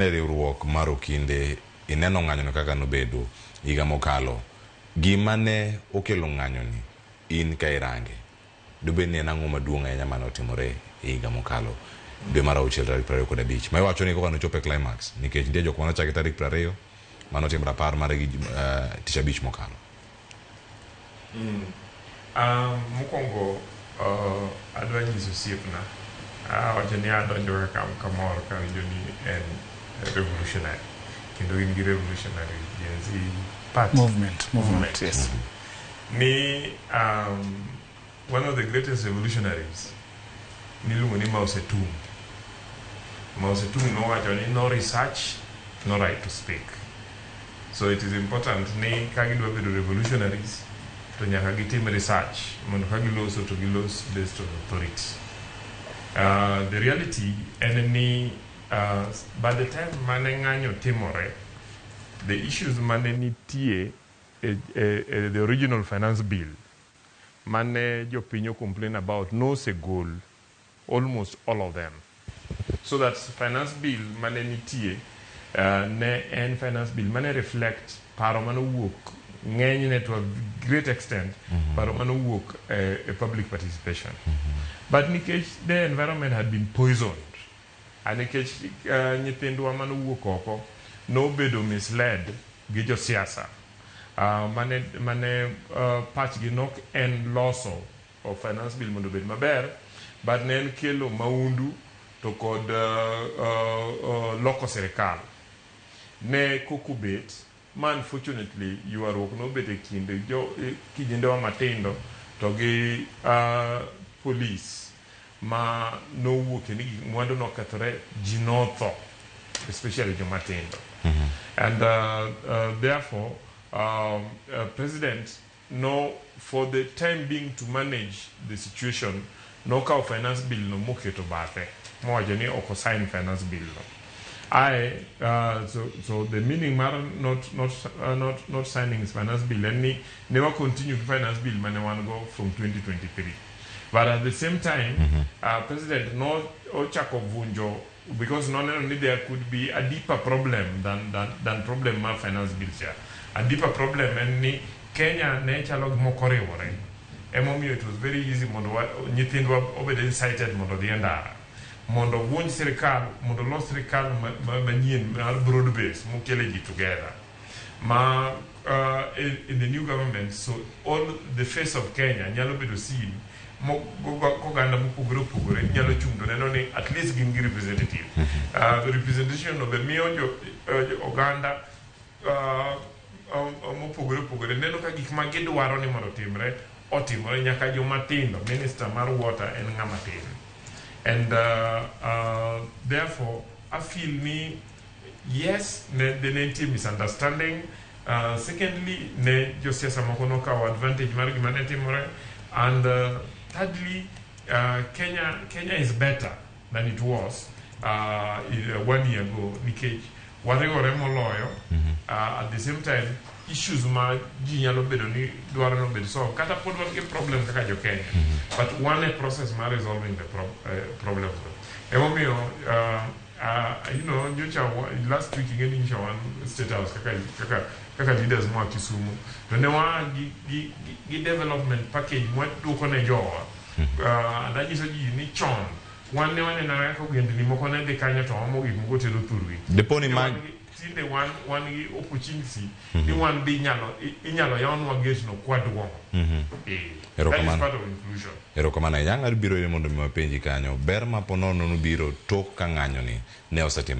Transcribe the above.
riwruok maro kinde ineno ng'anyo kaka nobedo higa mokalo. Gima ne okelo ng'anyo ni in ka irange dobe ni nango maduong' ahinya mane otimore higa mokalo dwe mar 6 tarik 25. Ma iwacho ni kaka nochope climax nikech nitie jok mane ochaki tarik 20 mane otimre rapar mar tich abich mokalo. Mokwongo adwa nyiso osiepna wacho ni adonjo kamoro ka winjo ni en revolutionary kendo in gi revolutionary Gen Z party movement. Yes. Ni one of the greatest revolutionaries niluongo ni Mao Zedong nowacho ni no research, no right to speak. So it is important ni ka gidwa bedo revolutionaries to nyaka gitim research mondo ka giloso to gilos based on authority. The reality en ni by the time mane ng'anyo timore, the issues mane nitie the original finance bill mane jopinyo complain about no segol almost all of them. So that finance bill mane nitie ne en finance bill mane reflect paro mane wuok ng'enyne to a great extent paro mane wuok a public participation. But nikech the environment had been poisoned and nikech nyithindwa mane wuok oko no bedo misled gi Josiasa mane pachgi nok en loso of finance bill mondo bed maber, but ne en kelo maundu to kod loko serikal ne kokubet. Unfortunately yuarruok nobet e kinde kijindewa matindo to gi police ma nowuok ni mwandu nokethore ji notho, especially jomatindo. And therefore president no, for the time being, to manage the situation, no kaw finance bill no moketo bathe mowacho ni ok sign finance bill no. So the meaning mar not signing his finance bill and ni never continue to finance bill mane wan go from 2023. But at the same time, president no ochako vunjo because not only there could be a deeper problem than problem mar finance bill here. A deeper problem and ni Kenya ne chalo mokoriwore. Emomiyo it was very easy mondo nyithindwa obed incited mondo dhi ndara. Mondo wuonj sirikal, mondo los sirikal manyien mar broad base mokele ji together. In the new government, so all the face of Kenya nyalo bedo seen koganda mopogore opogore nyalo chung'to neno ni at least gin gi representative. The representation of the miyo oganda mopogore opogore neno ka gik ma gidwaro ni mondo otimore nyaka jomatindo. Minister mar water en ng'ama tin. And therefore I feel me, yes, the native misunderstanding. Secondly, ne Josiasa moko no kaw advantage mar gima ne timore. And thirdly, Kenya is better than it was 1 year ago. Nikech wariwore moloyo. At the same time, issues ma ji nyalo bedo ni dwaro no bedo so kata pod wan gi problem kaka jo Kenya, but one a process ma resolving the problems. Emomiyo last week ngeni ncha wan state house kaka leaders mo Kisumu to ne wa gi development package mo duko ne jowa and nyiso ji ni chon wan na ka gwendi moko ne de kanyo to mo gi mo telo turwi deponi mag the one opportunity the one be inyalo yawnwa gate no kwadwo. That is part of inclusion. Erokamano yanga biro mondo mi mapenji kanyo ber ma ponono no biro tok ka ng'anyo ni ne osetim